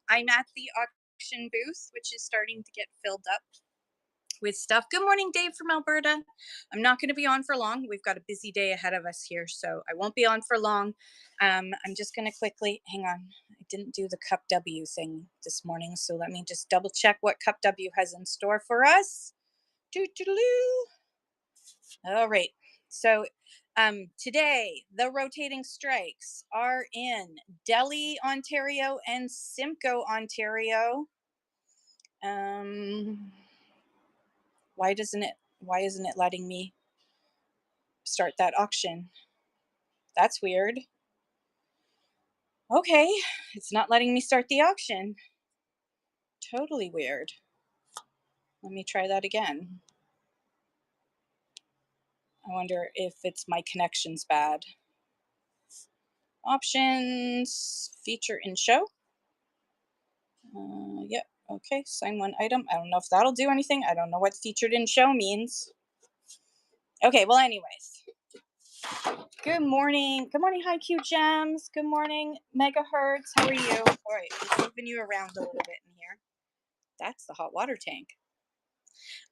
I'm at the auction booth, which is starting to get filled up with stuff. Good morning, Dave from Alberta. I'm not going to be on for long. We've got a busy day ahead of us here, so I won't be on for long. I'm just going to quickly hang on. I didn't do the Cup W thing this morning, so let me just double check what Cup W has in store for us. Doo-doo-doo. All right. So today, the rotating strikes are in Delhi, Ontario, and Simcoe, Ontario. Why isn't it letting me start that auction? That's weird. Okay, it's not letting me start the auction. Totally weird. Let me try that again. I wonder if it's my connection's bad. Options, feature in show. Yep. Okay, sign one item. I don't know if that'll do anything. I don't know what featured in show means. Okay, well, anyways. Good morning. Good morning, High Q Gems. Good morning, Megahertz. How are you? All right, just moving you around a little bit in here. That's the hot water tank.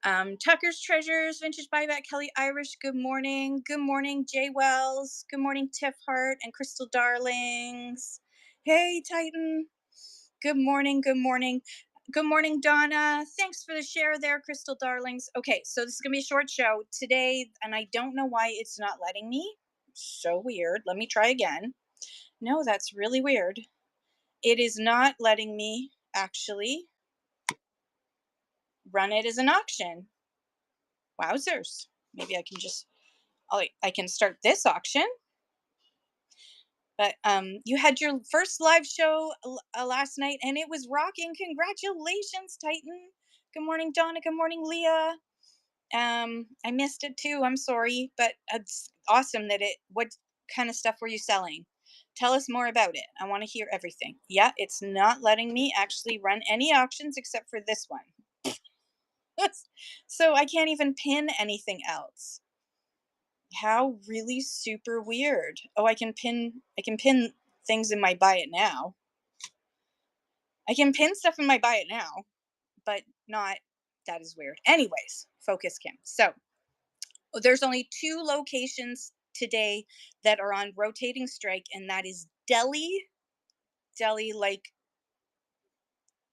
Tucker's Treasures, Vintage Buyback, Kelly Irish. Good morning. Good morning, Jay Wells. Good morning, Tiff Hart and Crystal Darlings. Hey, Titan. Good morning. Good morning. Good morning, Donna. Thanks for the share there, Crystal Darlings. Okay, so this is going to be a short show today, and I don't know why it's not letting me. So weird. Let me try again. No, that's really weird. It is not letting me actually run it as an auction. Wowzers. Maybe I can just, I can start this auction. But you had your first live show last night, and it was rocking. Congratulations, Titan. Good morning, Donna. Good morning, Leah. I missed it too. I'm sorry, but it's awesome that what kind of stuff were you selling? Tell us more about it. I want to hear everything. Yeah, it's not letting me actually run any auctions except for this one. So I can't even pin anything else. How really super weird. Oh, I can pin things in my buy it now. I can pin stuff in my buy it now, but not, that is weird. Anyways, focus, Kim. So there's only 2 locations today that are on rotating strike, and that is Delhi, like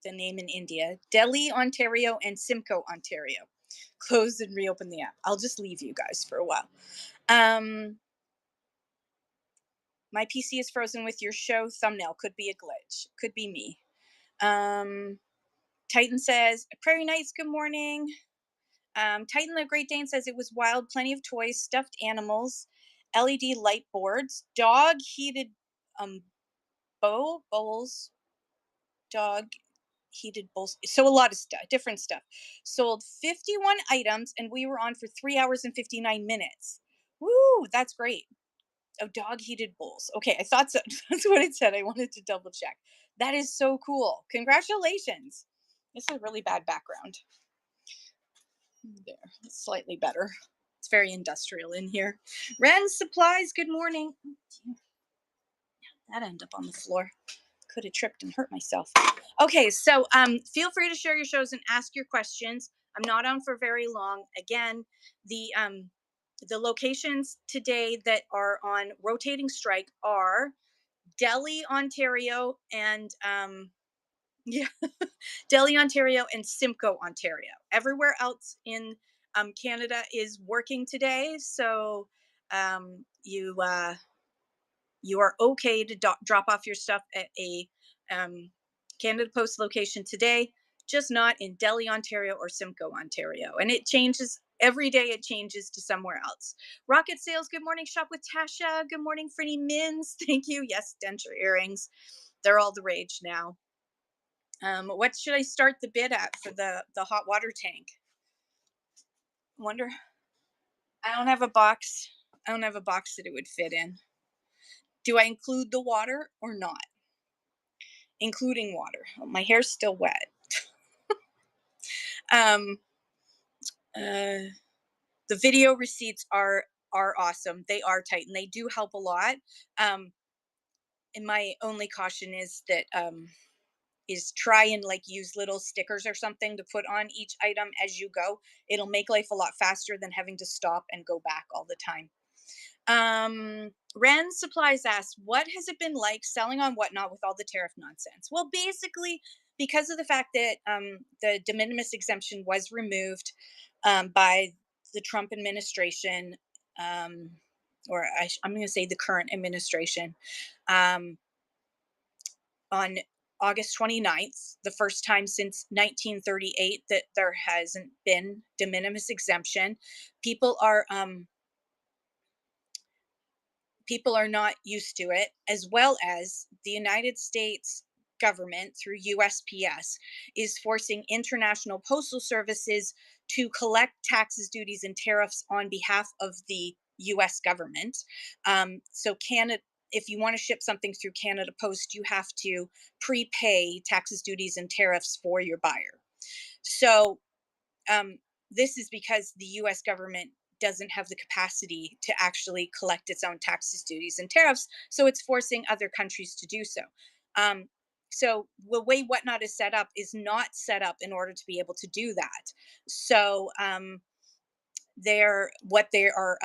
the name in India, Delhi, Ontario, and Simcoe, Ontario. Closed and reopened the app. I'll just leave you guys for a while. My PC is frozen with your show thumbnail. Could be a glitch. Could be me. Titan says, Prairie Nights, good morning. Titan the Great Dane says it was wild, plenty of toys, stuffed animals, LED light boards, dog heated bowls, dog heated bowls. So a lot of stuff, different stuff. Sold 51 items, and we were on for 3 hours and 59 minutes. Woo, that's great. Oh, dog heated bowls. Okay, I thought so. That's what it said. I wanted to double check. That is so cool. Congratulations. This is a really bad background. There, it's slightly better. It's very industrial in here. Ren Supplies, good morning. Oh, that ended up on the floor. Could have tripped and hurt myself. Okay, so feel free to share your shows and ask your questions. I'm not on for very long. Again, the locations today that are on rotating strike are Delhi, Ontario, and Delhi, Ontario, and Simcoe, Ontario. Everywhere else in Canada is working today, so you are okay to drop off your stuff at a Canada Post location today, just not in Delhi, Ontario, or Simcoe, Ontario. And it changes every day. It changes to somewhere else. Rocket Sales, good morning. Shop with Tasha. Good morning, Frinny Mins. Thank you. Yes, denture earrings. They're all the rage now. What should I start the bid at for the hot water tank? Wonder. I don't have a box. I don't have a box that it would fit in. Do I include the water or not? Including water. Oh, my hair's still wet. The video receipts are awesome. They are tight and they do help a lot. And my only caution is that is try and like use little stickers or something to put on each item as you go. It'll make life a lot faster than having to stop and go back all the time. Ren Supplies asks, what has it been like selling on Whatnot with all the tariff nonsense? Well, basically, because of the fact that the de minimis exemption was removed by the Trump administration, um, or I'm going to say the current administration, um, on August 29th, the first time since 1938 that there hasn't been de minimis exemption. People are people are not used to it, as well as the United States government through USPS is forcing international postal services to collect taxes, duties, and tariffs on behalf of the US government. So, Canada, if you want to ship something through Canada Post, you have to prepay taxes, duties, and tariffs for your buyer. So, um, this is because the US government doesn't have the capacity to actually collect its own taxes, duties, and tariffs. So it's forcing other countries to do so. Um, so the way Whatnot is set up is not set up in order to be able to do that. So they're what they are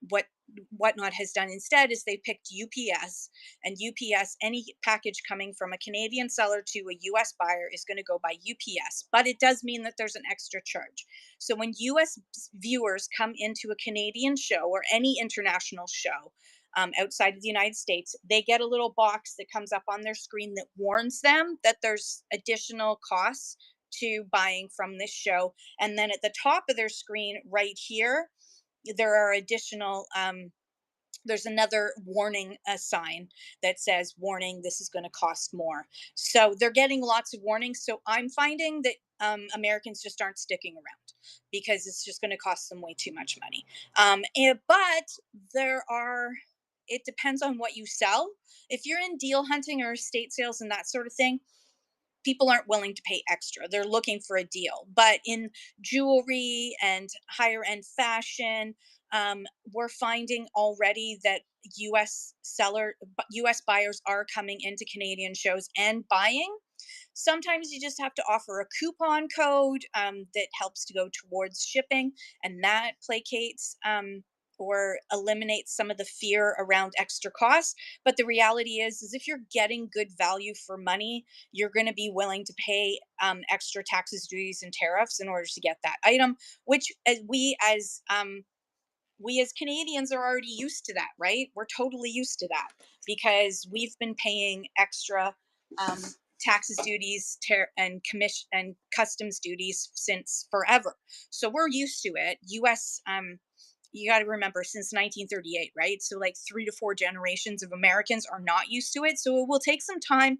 what Whatnot has done instead is they picked UPS, and UPS, any package coming from a Canadian seller to a US buyer is going to go by UPS, but it does mean that there's an extra charge. So when US viewers come into a Canadian show or any international show outside of the United States, they get a little box that comes up on their screen that warns them that there's additional costs to buying from this show. And then at the top of their screen right here, there are additional there's another warning sign that says warning, this is going to cost more. So they're getting lots of warnings. So I'm finding that Americans just aren't sticking around because it's just going to cost them way too much money. But there are, it depends on what you sell. If you're in deal hunting or estate sales and that sort of thing, people aren't willing to pay extra. They're looking for a deal. But in jewelry and higher end fashion, we're finding already that US buyers are coming into Canadian shows and buying. Sometimes you just have to offer a coupon code that helps to go towards shipping, and that placates or eliminates some of the fear around extra costs. But the reality is if you're getting good value for money, you're going to be willing to pay extra taxes, duties, and tariffs in order to get that item, which we as Canadians are already used to that, right? We're totally used to that because we've been paying extra um, taxes, duties, and commission and customs duties since forever. So we're used to it. U.S. You got to remember since 1938, right? So like 3 to 4 generations of Americans are not used to it. So it will take some time,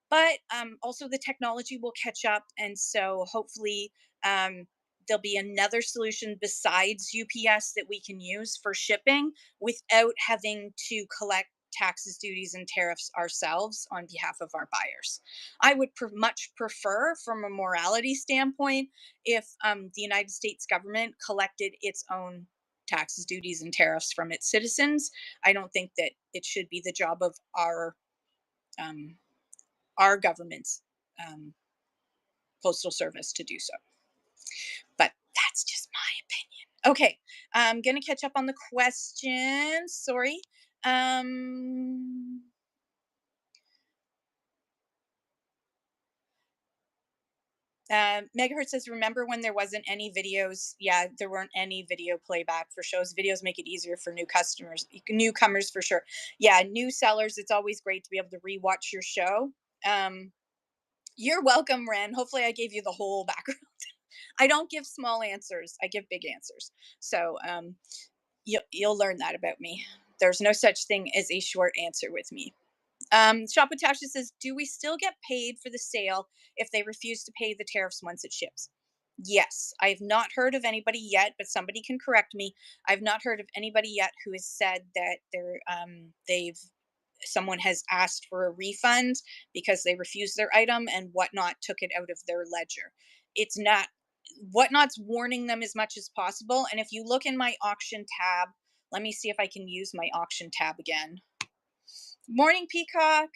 but also the technology will catch up, and so hopefully there'll be another solution besides UPS that we can use for shipping without having to collect taxes, duties, and tariffs ourselves on behalf of our buyers. I would much prefer, from a morality standpoint, if the United States government collected its own taxes, duties, and tariffs from its citizens. I don't think that it should be the job of um, our government's um, postal service to do so. But that's just my opinion. Okay, I'm gonna catch up on the questions. Sorry. Um, Megahertz says, remember when there wasn't any videos? Yeah, there weren't any video playback for shows. Videos make it easier for newcomers for sure. Yeah, new sellers, it's always great to be able to rewatch your show. Um, you're welcome, Ren. Hopefully I gave you the whole background. I don't give small answers. I give big answers. So you'll learn that about me. There's no such thing as a short answer with me. Shapatasha says, do we still get paid for the sale if they refuse to pay the tariffs once it ships? Yes, I have not heard of anybody yet, but somebody can correct me. I've not heard of anybody yet who has said that they've someone has asked for a refund because they refused their item and Whatnot took it out of their ledger. It's not Whatnot's warning them as much as possible. And if you look in my auction tab, let me see if I can use my auction tab again. Morning, Peacock.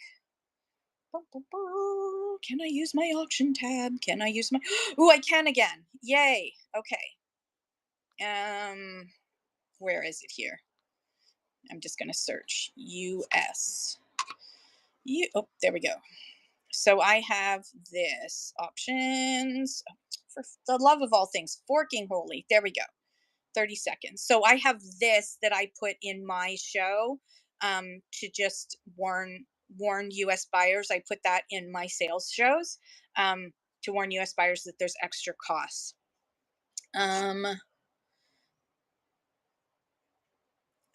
Can I use my auction tab? Can I use my? Oh, I can again. Yay. Okay. Um, where is it here? I'm just gonna search US. Oh, there we go. So I have this options. For the love of all things, forking holy. There we go. 30 seconds. So I have this that I put in my show to just warn US buyers. I put that in my sales shows to warn US buyers that there's extra costs.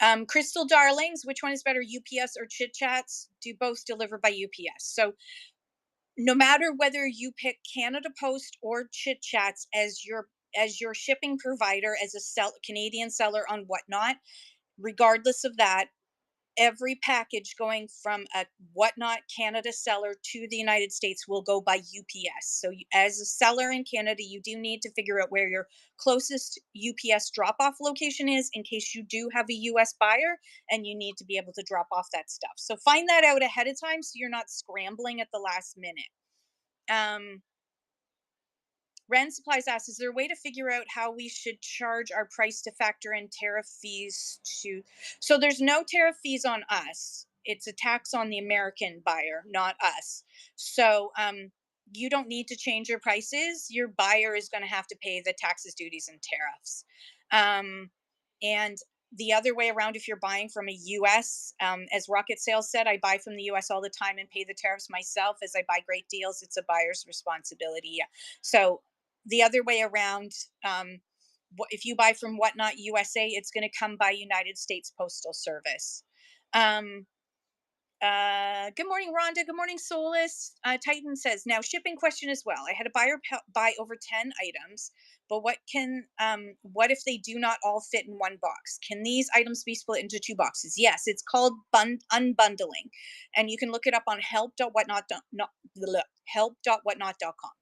Um, Crystal Darlings, which one is better, UPS or Chit Chats? Do both deliver by UPS. So no matter whether you pick Canada Post or Chit Chats as your shipping provider, as a Canadian seller on Whatnot, regardless of that, every package going from a Whatnot Canada seller to the United States will go by UPS. So, as a seller in Canada, you do need to figure out where your closest UPS drop off location is in case you do have a US buyer and you need to be able to drop off that stuff. So, find that out ahead of time so you're not scrambling at the last minute. Um, Ren Supplies asks, is there a way to figure out how we should charge our price to factor in tariff fees to? So there's no tariff fees on us. It's a tax on the American buyer, not us. So you don't need to change your prices. Your buyer is going to have to pay the taxes, duties, and tariffs. And the other way around, if you're buying from a US, as Rocket Sales said, I buy from the US all the time and pay the tariffs myself. As I buy great deals, it's a buyer's responsibility. Yeah. So the other way around, if you buy from Whatnot USA, it's going to come by United States Postal Service. Um, good morning, Rhonda. Good morning, Solus. Titan says, now shipping question as well. I had a buyer buy over 10 items, but what if they do not all fit in one box? Can these items be split into two boxes? Yes, it's called unbundling, and you can look it up on help.whatnot.com.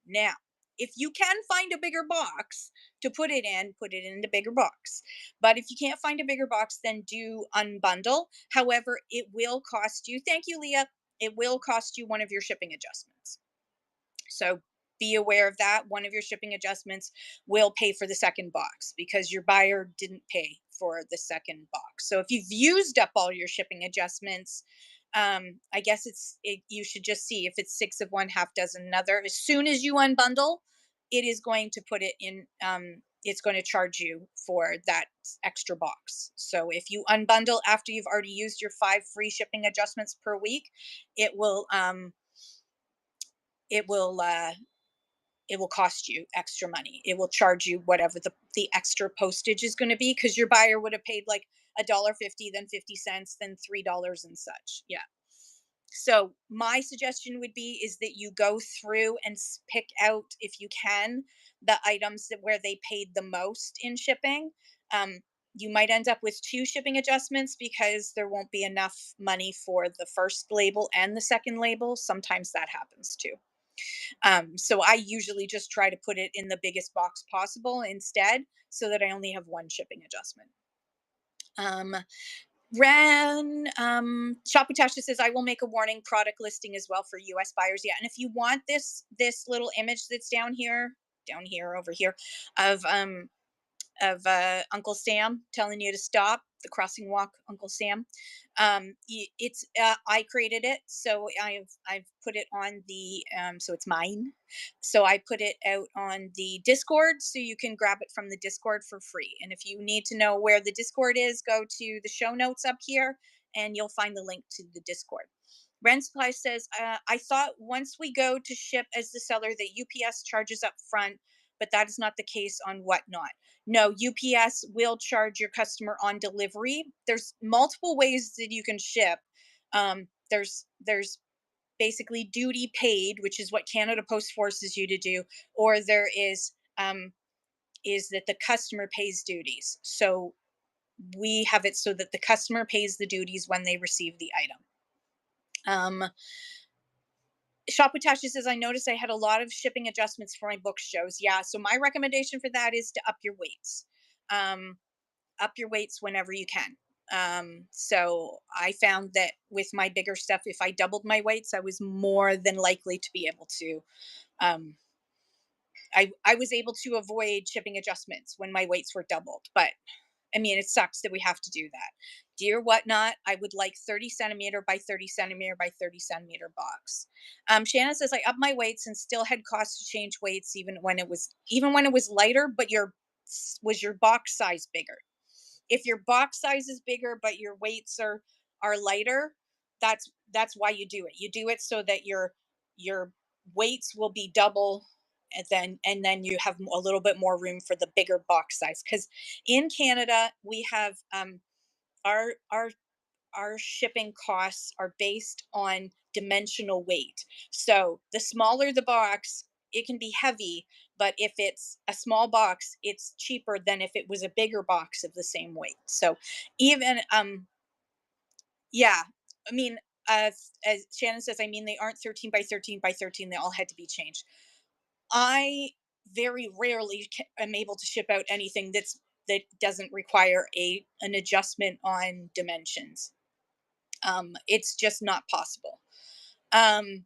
Now, if you can find a bigger box to put it in the bigger box. But if you can't find a bigger box, then do unbundle. However, it will cost you, thank you, Leah, it will cost you one of your shipping adjustments. So be aware of that. One of your shipping adjustments will pay for the second box because your buyer didn't pay for the second box. So if you've used up all your shipping adjustments, I guess you should just see if it's six of one, half dozen another. As soon as you unbundle, it is going to put it in. It's going to charge you for that extra box. So if you unbundle after you've already used your 5 free shipping adjustments per week, it will it will uh, it will cost you extra money. It will charge you whatever the extra postage is going to be because your buyer would have paid like $1.50, then 50 cents, then $3 and such. Yeah. So my suggestion would be is that you go through and pick out, if you can, the items where they paid the most in shipping. Um, you might end up with 2 shipping adjustments because there won't be enough money for the first label and the second label. Sometimes that happens too. So I usually just try to put it in the biggest box possible instead so that I only have 1 shipping adjustment. Shaputasha says, I will make a warning product listing as well for US buyers. Yeah. And if you want this little image that's down here, over here, of Uncle Sam telling you to stop, the crossing walk, Uncle Sam. It's I created it, so I've put it on the so it's mine. So I put it out on the Discord, so you can grab it from the Discord for free. And if you need to know where the Discord is, go to the show notes up here, and you'll find the link to the Discord. Ren Supply says, I thought once we go to ship as the seller that UPS charges up front, but that is not the case on Whatnot. No, UPS will charge your customer on delivery. There's multiple ways that you can ship. There's basically duty paid, which is what Canada Post forces you to do, or there is that the customer pays duties. So we have it so that the customer pays the duties when they receive the item. Shoputashi says, I noticed I had a lot of shipping adjustments for my book shows. Yeah, so my recommendation for that is to up your weights. Up your weights whenever you can. So I found that with my bigger stuff, if I doubled my weights, I was more than likely to be able to. Um, I was able to avoid shipping adjustments when my weights were doubled, but I mean, it sucks that we have to do that. Dear Whatnot, I would like 30 centimeter by 30 centimeter by 30 centimeter box. Shannon says I upped my weights and still had costs to change weights even when it was lighter, but your box size bigger. If your box size is bigger but your weights are lighter, that's why you do it. You do it so that your weights will be double, and then you have a little bit more room for the bigger box size, because in Canada we have our our shipping costs are based on dimensional weight. So the smaller the box, it can be heavy, but if it's a small box, it's cheaper than if it was a bigger box of the same weight. So even yeah, I mean, as Shannon says, I mean, they aren't 13 by 13 by 13, they all had to be changed. I very rarely am able to ship out anything that doesn't require a an adjustment on dimensions. It's just not possible. Um,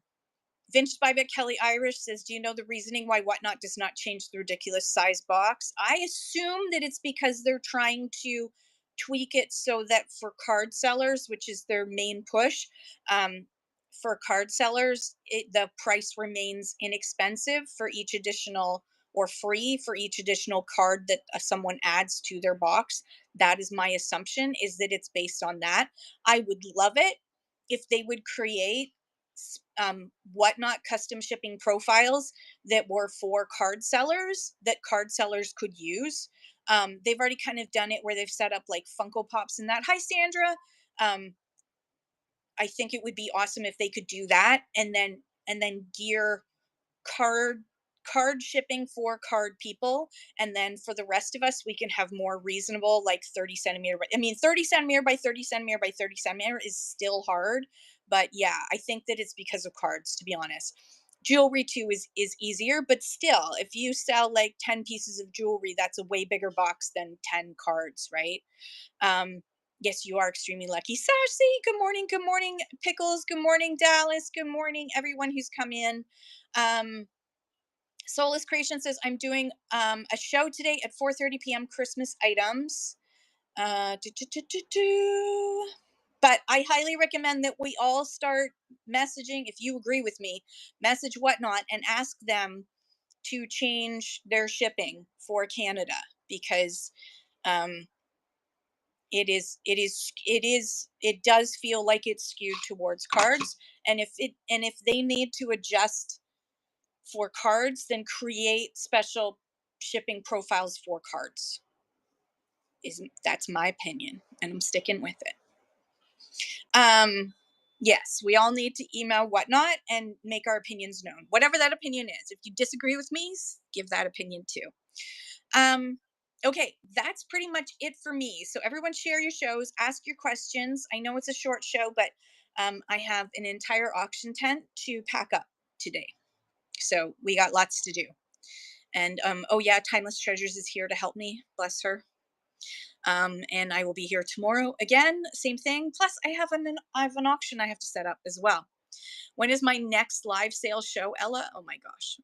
Vince Spivak Kelly Irish says, "Do you know the reasoning why Whatnot does not change the ridiculous size box?" I assume that it's because they're trying to tweak it so that for card sellers, which is their main push, um, for card sellers, the price remains inexpensive for each additional, or free for each additional card that someone adds to their box. That is my assumption, is that it's based on that. I would love it if they would create Whatnot custom shipping profiles that were for card sellers that card sellers could use. They've already kind of done it where they've set up like Funko Pops and that. Hi, Sandra. Um, I think it would be awesome if they could do that, and then gear card card shipping for card people, and then for the rest of us we can have more reasonable, like 30 centimeter I mean, 30 centimeter by 30 centimeter by 30 centimeter is still hard, but yeah, I think that it's because of cards, to be honest. Jewelry too is easier, but still, if you sell like 10 pieces of jewelry, that's a way bigger box than 10 cards, right? Yes, you are extremely lucky. Sassy, good morning, good morning. Pickles, good morning. Dallas, good morning. Everyone who's come in. um Soulless Creation says, I'm doing a show today at 4:30 p.m. Christmas items. Do, do, do, do, do. But I highly recommend that we all start messaging, if you agree with me, message Whatnot and ask them to change their shipping for Canada, because um, it does feel like it's skewed towards cards, and if they need to adjust for cards, then create special shipping profiles for cards. That's my opinion, and I'm sticking with it. Yes, we all need to email Whatnot and make our opinions known, whatever that opinion is. If you disagree with me, give that opinion too. Um, okay, that's pretty much it for me. So everyone, share your shows, ask your questions. I know it's a short show, but I have an entire auction tent to pack up today, so we got lots to do. And oh yeah, Timeless Treasures is here to help me. Bless her. And I will be here tomorrow again. Same thing. Plus, I have an auction I have to set up as well. When is my next live sale show, Ella? Oh my gosh,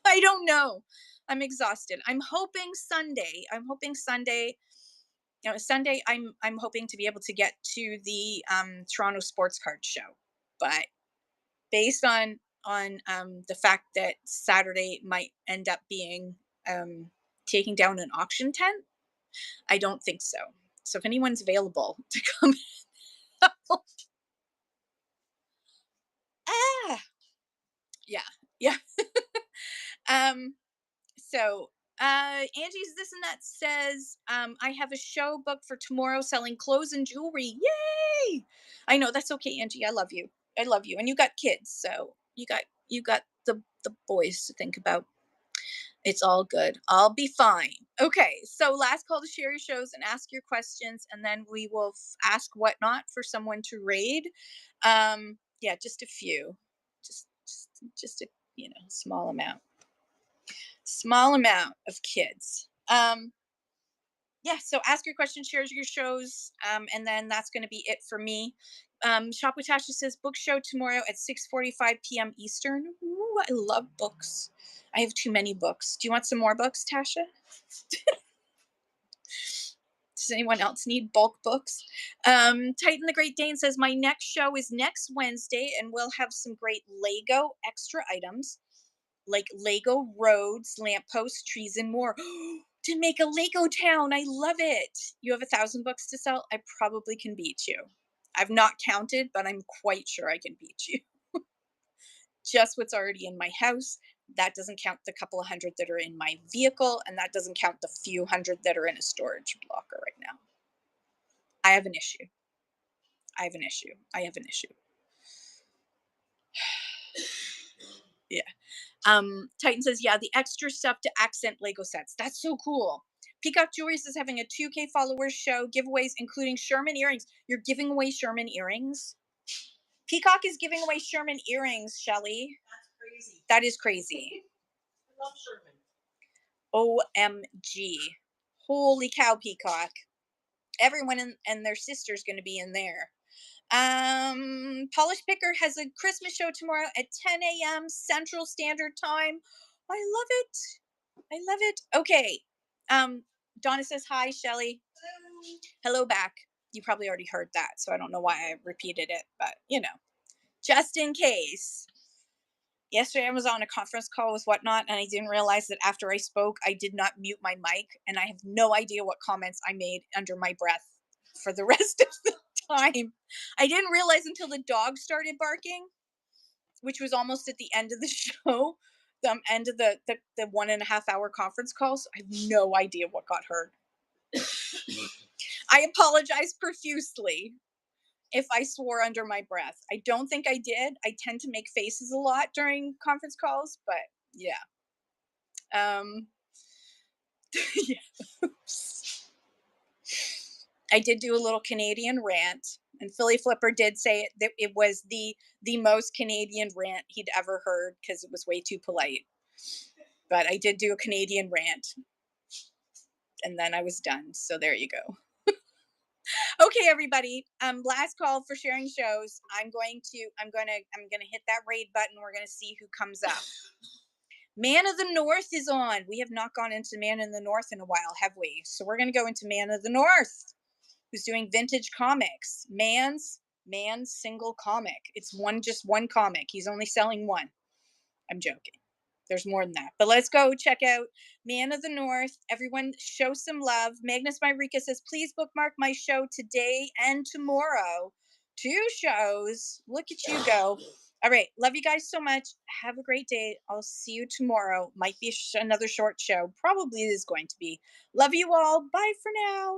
I don't know. I'm exhausted. I'm hoping Sunday. Sunday. I'm hoping to be able to get to the Toronto Sports Card Show, but based on the fact that Saturday might end up being um, taking down an auction tent, I don't think so. So if anyone's available to come, ah, yeah, yeah. um, so Angie's this and that says, I have a show booked for tomorrow selling clothes and jewelry. Yay! I know, that's okay, Angie. I love you. I love you, and you got kids, so you got the boys to think about. It's all good. I'll be fine. Okay, so last call to share your shows and ask your questions, and then we will ask Whatnot for someone to raid. Yeah, just a few, just a small amount of kids. yeah, so ask your questions, share your shows, and then that's going to be it for me. Shop with Tasha says book show tomorrow at 6:45 p.m. Eastern. Ooh, I love books. I have too many books. Do you want some more books, Tasha? Does anyone else need bulk books? Titan the Great Dane says my next show is next Wednesday, and we'll have some great Lego extra items like Lego roads, lampposts, trees, and more. To make a Lego town. I love it. You have 1,000 books to sell. I probably can beat you. I've not counted, but I'm quite sure I can beat you. Just what's already in my house. That doesn't count the couple of hundred that are in my vehicle, and that doesn't count the few hundred that are in a storage locker right now. I have an issue. I have an issue. I have an issue. Yeah. Titan says, yeah, the extra stuff to accent Lego sets. That's so cool. Peacock Jewelry is having a 2K followers show, giveaways, including Sherman earrings. You're giving away Sherman earrings? Peacock is giving away Sherman earrings, Shelly. That's crazy. That is crazy. I love Sherman. OMG. Holy cow, Peacock. Everyone and their sister's going to be in there. Polish Picker has a Christmas show tomorrow at 10 a.m. Central Standard Time. I love it. I love it. Okay. Donna says hi, Shelly. Hello back. You probably already heard that, so I don't know why I repeated it, but just in case. Yesterday I was on a conference call with Whatnot, and I didn't realize that after I spoke, I did not mute my mic, and I have no idea what comments I made under my breath for the rest of the time. I didn't realize until the dog started barking, which was almost at the end of the show, the end of the 1.5 hour conference call. So I have no idea what got heard. I apologize profusely if I swore under my breath. I don't think I did. I tend to make faces a lot during conference calls, but yeah. Yeah. I did do a little Canadian rant, and Philly Flipper did say that it was the most Canadian rant he'd ever heard because it was way too polite. But I did do a Canadian rant, and then I was done. So there you go. Okay, everybody. Last call for sharing shows. I'm gonna hit that raid button. We're gonna see who comes up. Man of the North is on. We have not gone into Man in the North in a while, have we? So we're gonna go into Man of the North, who's doing vintage comics. Man's single comic. It's just one comic. He's only selling one. I'm joking. There's more than that. But let's go check out Man of the North. Everyone show some love. Magnus Myrika says, please bookmark my show today and tomorrow. 2 shows. Look at you go. All right. Love you guys so much. Have a great day. I'll see you tomorrow. Might be another short show. Probably is going to be. Love you all. Bye for now.